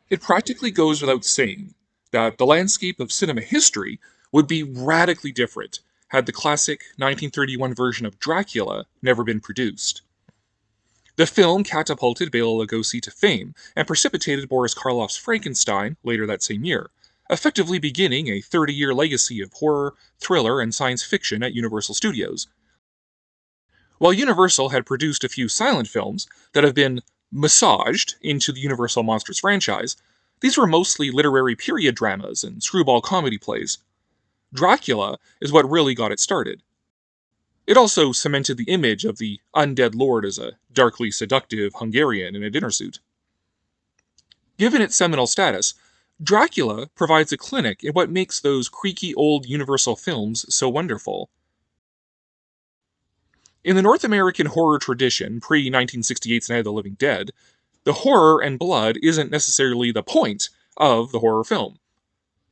It practically goes without saying that the landscape of cinema history would be radically different had the classic 1931 version of Dracula never been produced. The film catapulted Bela Lugosi to fame and precipitated Boris Karloff's Frankenstein later that same year, effectively beginning a 30-year legacy of horror, thriller, and science fiction at Universal Studios. While Universal had produced a few silent films that have been massaged into the Universal Monsters franchise, these were mostly literary period dramas and screwball comedy plays. Dracula is what really got it started. It also cemented the image of the undead lord as a darkly seductive Hungarian in a dinner suit. Given its seminal status, Dracula provides a clinic in what makes those creaky old Universal films so wonderful. In the North American horror tradition, pre 1968's Night of the Living Dead, the horror and blood isn't necessarily the point of the horror film.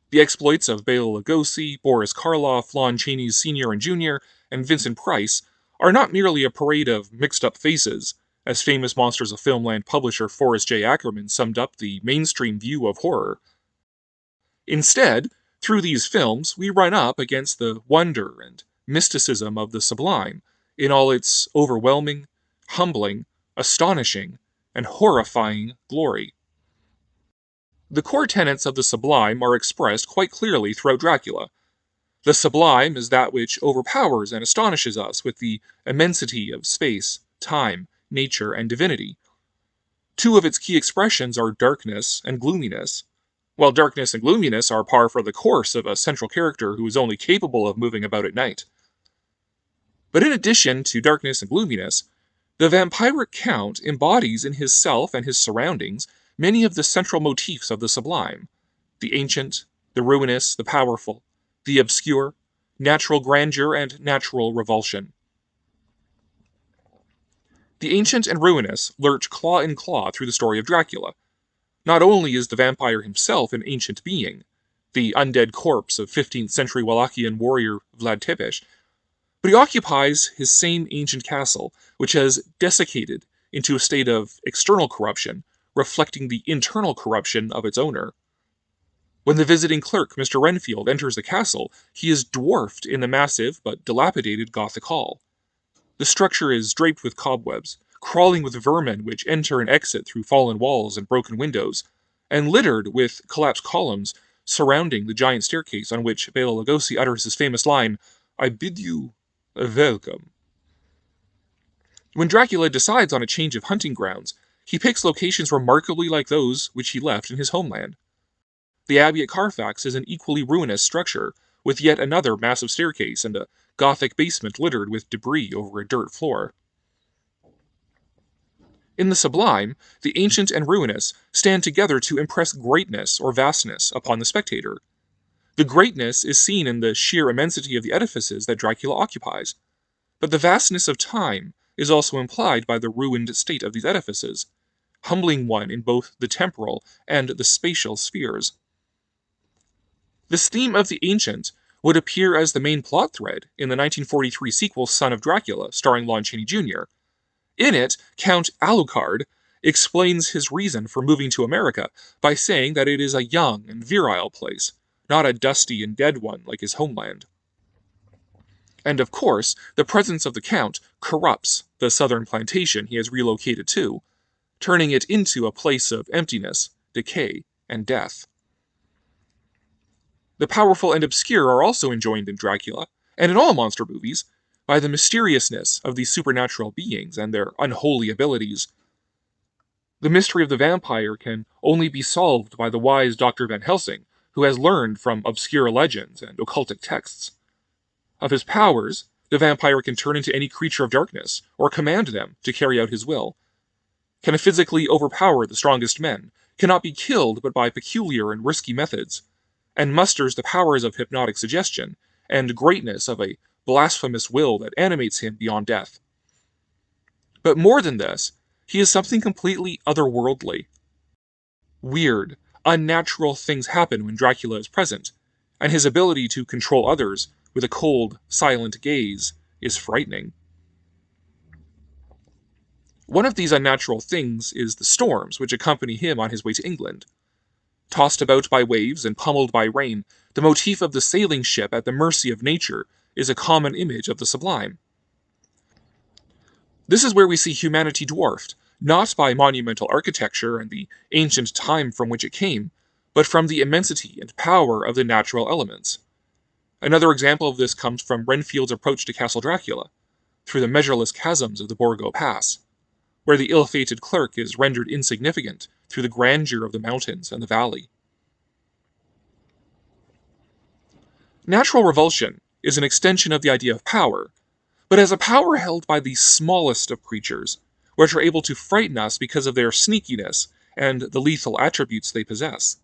The exploits of Bela Lugosi, Boris Karloff, Lon Chaney Sr. and Jr., and Vincent Price are not merely a parade of mixed-up faces, as famous Monsters of Filmland publisher Forrest J. Ackerman summed up the mainstream view of horror. Instead, through these films, we run up against the wonder and mysticism of the sublime in all its overwhelming, humbling, astonishing, and horrifying glory. The core tenets of the sublime are expressed quite clearly throughout Dracula. The sublime is that which overpowers and astonishes us with the immensity of space, time, nature, and divinity. Two of its key expressions are darkness and gloominess. While darkness and gloominess are par for the course of a central character who is only capable of moving about at night. But in addition to darkness and gloominess, the vampiric count embodies in his self and his surroundings many of the central motifs of the sublime: the ancient, the ruinous, the powerful, the obscure, natural grandeur, and natural revulsion. The ancient and ruinous lurch claw in claw through the story of Dracula. Not only is the vampire himself an ancient being, the undead corpse of 15th century Wallachian warrior Vlad Tepes, but he occupies his same ancient castle, which has desiccated into a state of external corruption, reflecting the internal corruption of its owner. When the visiting clerk, Mr. Renfield, enters the castle, he is dwarfed in the massive but dilapidated Gothic hall. The structure is draped with cobwebs, crawling with vermin which enter and exit through fallen walls and broken windows, and littered with collapsed columns surrounding the giant staircase on which Bela Lugosi utters his famous line, "I bid you welcome." When Dracula decides on a change of hunting grounds, he picks locations remarkably like those which he left in his homeland. The Abbey at Carfax is an equally ruinous structure, with yet another massive staircase and a Gothic basement littered with debris over a dirt floor. In the sublime, the ancient and ruinous stand together to impress greatness or vastness upon the spectator. The greatness is seen in the sheer immensity of the edifices that Dracula occupies, but the vastness of time is also implied by the ruined state of these edifices, humbling one in both the temporal and the spatial spheres. This theme of the ancient would appear as the main plot thread in the 1943 sequel Son of Dracula, starring Lon Chaney Jr. In it, Count Alucard explains his reason for moving to America by saying that it is a young and virile place, not a dusty and dead one like his homeland. And of course, the presence of the Count corrupts the southern plantation he has relocated to, turning it into a place of emptiness, decay, and death. The powerful and obscure are also enjoined in Dracula, and in all monster movies, by the mysteriousness of these supernatural beings and their unholy abilities. The mystery of the vampire can only be solved by the wise Dr. Van Helsing, who has learned from obscure legends and occultic texts. Of his powers, the vampire can turn into any creature of darkness, or command them to carry out his will, can physically overpower the strongest men, cannot be killed but by peculiar and risky methods, and musters the powers of hypnotic suggestion and greatness of a blasphemous will that animates him beyond death. But more than this, he is something completely otherworldly. Weird, unnatural things happen when Dracula is present, and his ability to control others with a cold, silent gaze is frightening. One of these unnatural things is the storms which accompany him on his way to England. Tossed about by waves and pummeled by rain, the motif of the sailing ship at the mercy of nature is a common image of the sublime. This is where we see humanity dwarfed, not by monumental architecture and the ancient time from which it came, but from the immensity and power of the natural elements. Another example of this comes from Renfield's approach to Castle Dracula, through the measureless chasms of the Borgo Pass, where the ill-fated clerk is rendered insignificant through the grandeur of the mountains and the valley. Natural revulsion is an extension of the idea of power, but as a power held by the smallest of creatures, which are able to frighten us because of their sneakiness and the lethal attributes they possess.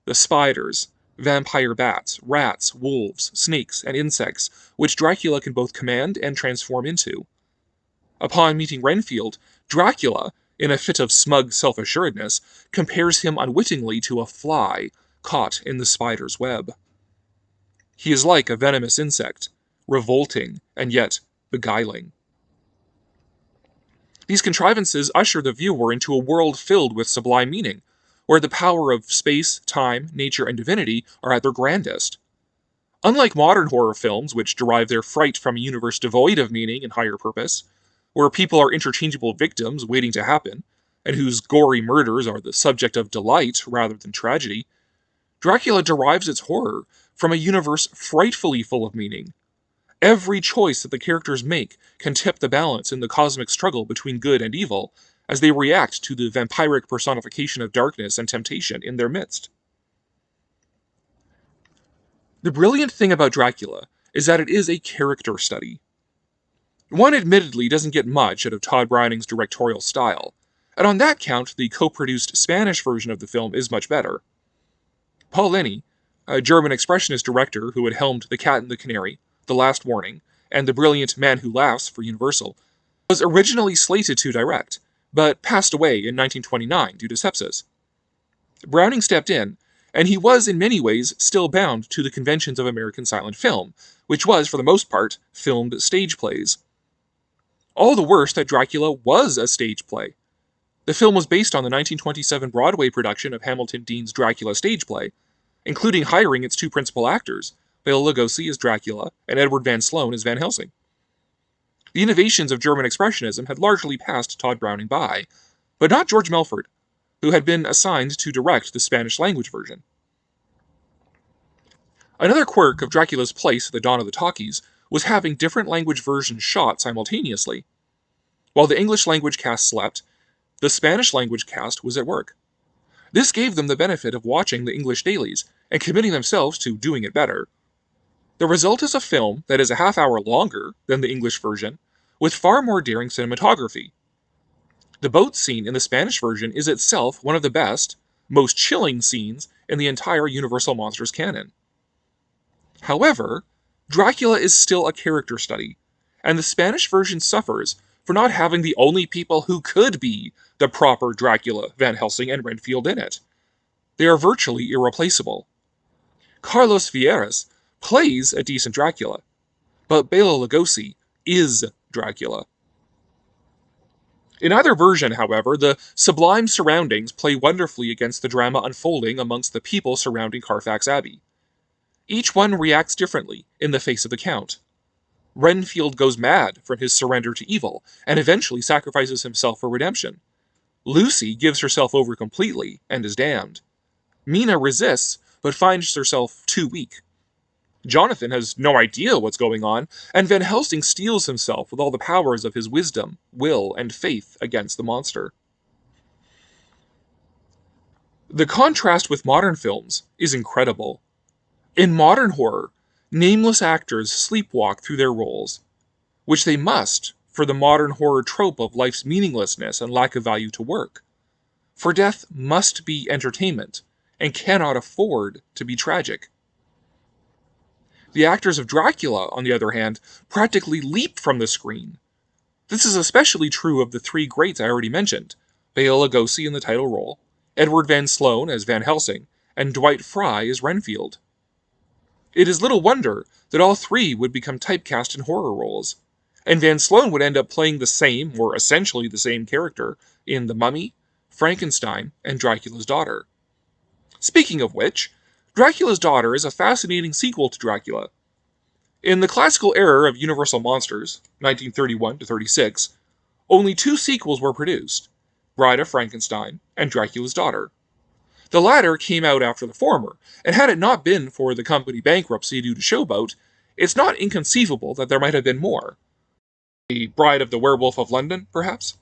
The spiders, vampire bats, rats, wolves, snakes, and insects, which Dracula can both command and transform into. Upon meeting Renfield, Dracula, in a fit of smug self-assuredness, compares him unwittingly to a fly caught in the spider's web. He is like a venomous insect, revolting and yet beguiling. These contrivances usher the viewer into a world filled with sublime meaning, where the power of space, time, nature, and divinity are at their grandest. Unlike modern horror films, which derive their fright from a universe devoid of meaning and higher purpose, where people are interchangeable victims waiting to happen, and whose gory murders are the subject of delight rather than tragedy, Dracula derives its horror from a universe frightfully full of meaning. Every choice that the characters make can tip the balance in the cosmic struggle between good and evil, as they react to the vampiric personification of darkness and temptation in their midst. The brilliant thing about Dracula is that it is a character study. One admittedly doesn't get much out of Todd Browning's directorial style, and on that count, the co-produced Spanish version of the film is much better. Paul Leni, a German expressionist director who had helmed The Cat and the Canary, The Last Warning, and the brilliant Man Who Laughs for Universal, was originally slated to direct, but passed away in 1929 due to sepsis. Browning stepped in, and he was in many ways still bound to the conventions of American silent film, which was, for the most part, filmed stage plays. All the worse that Dracula was a stage play. The film was based on the 1927 Broadway production of Hamilton Dean's Dracula stage play, including hiring its two principal actors, Bela Lugosi as Dracula and Edward Van Sloan as Van Helsing. The innovations of German Expressionism had largely passed Todd Browning by, but not George Melford, who had been assigned to direct the Spanish-language version. Another quirk of Dracula's place at the dawn of the talkies was having different language versions shot simultaneously. While the English-language cast slept, the Spanish-language cast was at work. This gave them the benefit of watching the English dailies and committing themselves to doing it better. The result is a film that is a half-hour longer than the English version, with far more daring cinematography. The boat scene in the Spanish version is itself one of the best, most chilling scenes in the entire Universal Monsters canon. However, Dracula is still a character study, and the Spanish version suffers for not having the only people who could be the proper Dracula, Van Helsing, and Renfield in it. They are virtually irreplaceable. Carlos Vieras plays a decent Dracula, but Bela Lugosi is Dracula. In either version, however, the sublime surroundings play wonderfully against the drama unfolding amongst the people surrounding Carfax Abbey. Each one reacts differently in the face of the Count. Renfield goes mad from his surrender to evil, and eventually sacrifices himself for redemption. Lucy gives herself over completely, and is damned. Mina resists, but finds herself too weak. Jonathan has no idea what's going on, and Van Helsing steels himself with all the powers of his wisdom, will, and faith against the monster. The contrast with modern films is incredible. In modern horror, nameless actors sleepwalk through their roles, which they must for the modern horror trope of life's meaninglessness and lack of value to work. For death must be entertainment, and cannot afford to be tragic. The actors of Dracula, on the other hand, practically leap from the screen. This is especially true of the three greats I already mentioned, Bela Lugosi in the title role, Edward Van Sloan as Van Helsing, and Dwight Frye as Renfield. It is little wonder that all three would become typecast in horror roles, and Van Sloan would end up playing the same, or essentially the same character, in The Mummy, Frankenstein, and Dracula's Daughter. Speaking of which, Dracula's Daughter is a fascinating sequel to Dracula. In the classical era of Universal Monsters, 1931 to 36, only two sequels were produced, Bride of Frankenstein and Dracula's Daughter. The latter came out after the former, and had it not been for the company bankruptcy due to Showboat, it's not inconceivable that there might have been more. A Bride of the Werewolf of London, perhaps?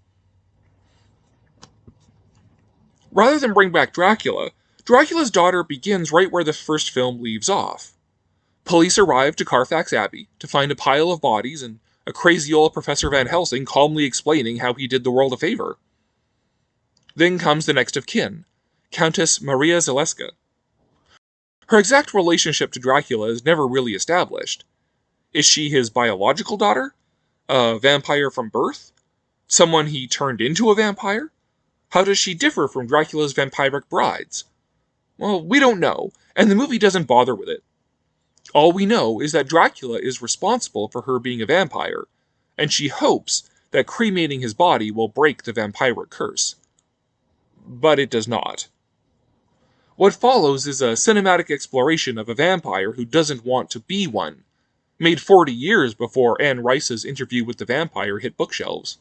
Rather than bring back Dracula, Dracula's Daughter begins right where the first film leaves off. Police arrive to Carfax Abbey to find a pile of bodies and a crazy old Professor Van Helsing calmly explaining how he did the world a favor. Then comes the next of kin, Countess Maria Zaleska. Her exact relationship to Dracula is never really established. Is she his biological daughter? A vampire from birth? Someone he turned into a vampire? How does she differ from Dracula's vampiric brides? Well, we don't know, and the movie doesn't bother with it. All we know is that Dracula is responsible for her being a vampire, and she hopes that cremating his body will break the vampiric curse. But it does not. What follows is a cinematic exploration of a vampire who doesn't want to be one, made 40 years before Anne Rice's Interview with the Vampire hit bookshelves.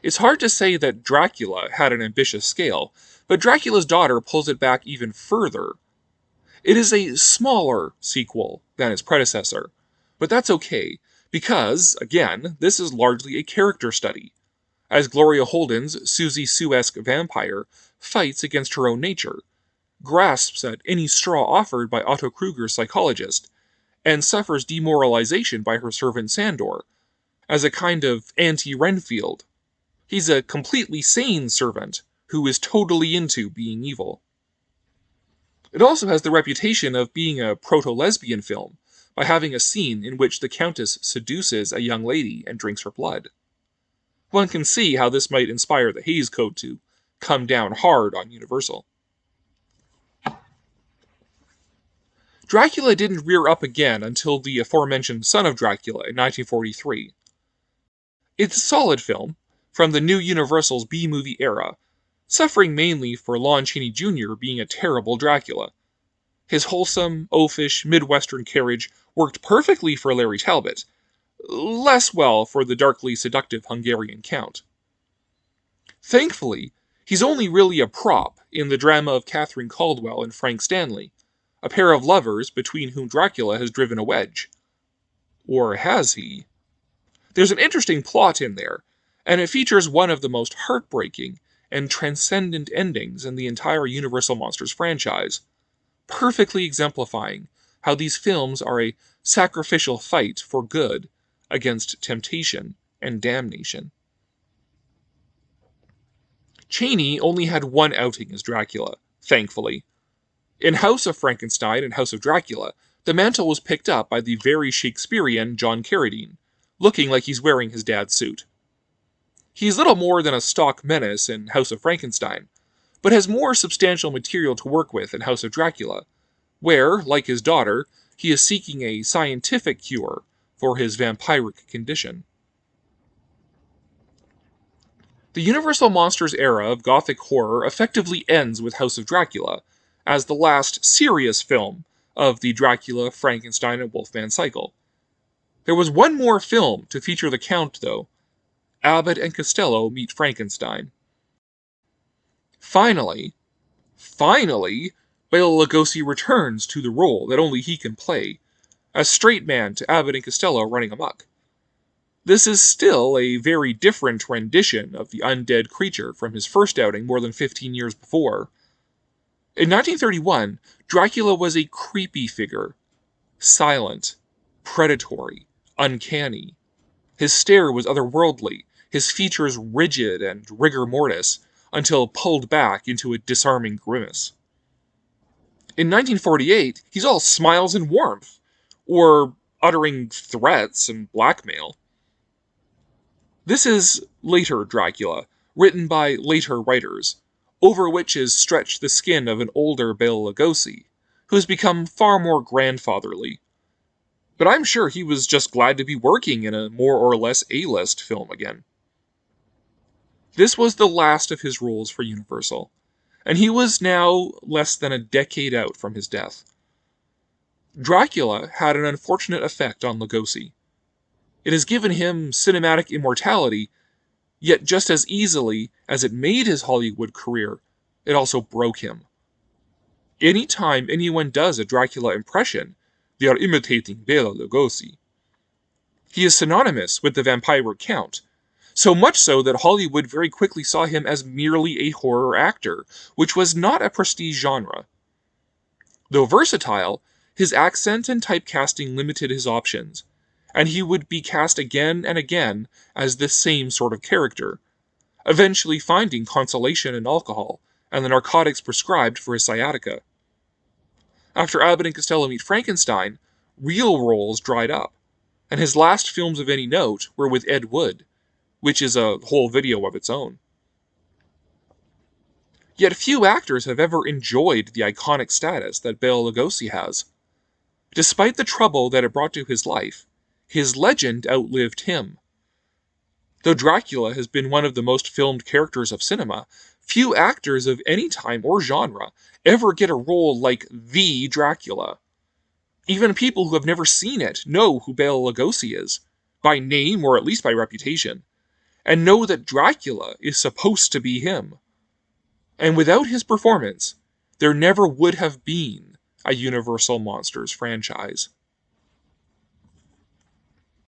It's hard to say that Dracula had an ambitious scale, but Dracula's Daughter pulls it back even further. It is a smaller sequel than its predecessor, but that's okay, because, again, this is largely a character study, as Gloria Holden's Susie Sue-esque vampire fights against her own nature, grasps at any straw offered by Otto Kruger's psychologist, and suffers demoralization by her servant Sandor, as a kind of anti-Renfield. He's a completely sane servant who is totally into being evil. It also has the reputation of being a proto-lesbian film, by having a scene in which the Countess seduces a young lady and drinks her blood. One can see how this might inspire the Hays Code to come down hard on Universal. Dracula didn't rear up again until the aforementioned Son of Dracula in 1943. It's a solid film, from the new Universal's B-movie era, suffering mainly for Lon Chaney Jr. being a terrible Dracula. His wholesome, oafish, Midwestern carriage worked perfectly for Larry Talbot, less well for the darkly seductive Hungarian Count. Thankfully, he's only really a prop in the drama of Catherine Caldwell and Frank Stanley, a pair of lovers between whom Dracula has driven a wedge. Or has he? There's an interesting plot in there, and it features one of the most heartbreaking and transcendent endings in the entire Universal Monsters franchise, perfectly exemplifying how these films are a sacrificial fight for good against temptation and damnation. Chaney only had one outing as Dracula, thankfully. In House of Frankenstein and House of Dracula, the mantle was picked up by the very Shakespearean John Carradine, looking like he's wearing his dad's suit. He's little more than a stock menace in House of Frankenstein, but has more substantial material to work with in House of Dracula, where, like his daughter, he is seeking a scientific cure for his vampiric condition. The Universal Monsters era of Gothic horror effectively ends with House of Dracula, as the last serious film of the Dracula, Frankenstein, and Wolfman cycle. There was one more film to feature the Count, though. Abbott and Costello meet Frankenstein. Finally, Bela Lugosi returns to the role that only he can play, a straight man to Abbott and Costello running amok. This is still a very different rendition of the undead creature from his first outing more than 15 years before. In 1931, Dracula was a creepy figure. Silent, predatory, uncanny. His stare was otherworldly, his features rigid and rigor mortis, until pulled back into a disarming grimace. In 1948, he's all smiles and warmth, or uttering threats and blackmail. This is later Dracula, written by later writers, over which is stretched the skin of an older Bela Lugosi, who has become far more grandfatherly. But I'm sure he was just glad to be working in a more or less A-list film again. This was the last of his roles for Universal. and he was now less than a decade out from his death. Dracula had an unfortunate effect on Lugosi. It has given him cinematic immortality, yet just as easily as it made his Hollywood career, it also broke him. Anytime anyone does a Dracula impression, they are imitating Bela Lugosi. He is synonymous with the vampire count, so much so that Hollywood very quickly saw him as merely a horror actor, which was not a prestige genre. Though versatile, his accent and typecasting limited his options, and he would be cast again and again as this same sort of character, eventually finding consolation in alcohol and the narcotics prescribed for his sciatica. After Abbott and Costello Meet Frankenstein, real roles dried up, and his last films of any note were with Ed Wood, which is a whole video of its own. Yet few actors have ever enjoyed the iconic status that Bela Lugosi has. Despite the trouble that it brought to his life, his legend outlived him. Though Dracula has been one of the most filmed characters of cinema, few actors of any time or genre ever get a role like the Dracula. Even people who have never seen it know who Bela Lugosi is, by name or at least by reputation, and know that Dracula is supposed to be him. And without his performance, there never would have been a Universal Monsters franchise.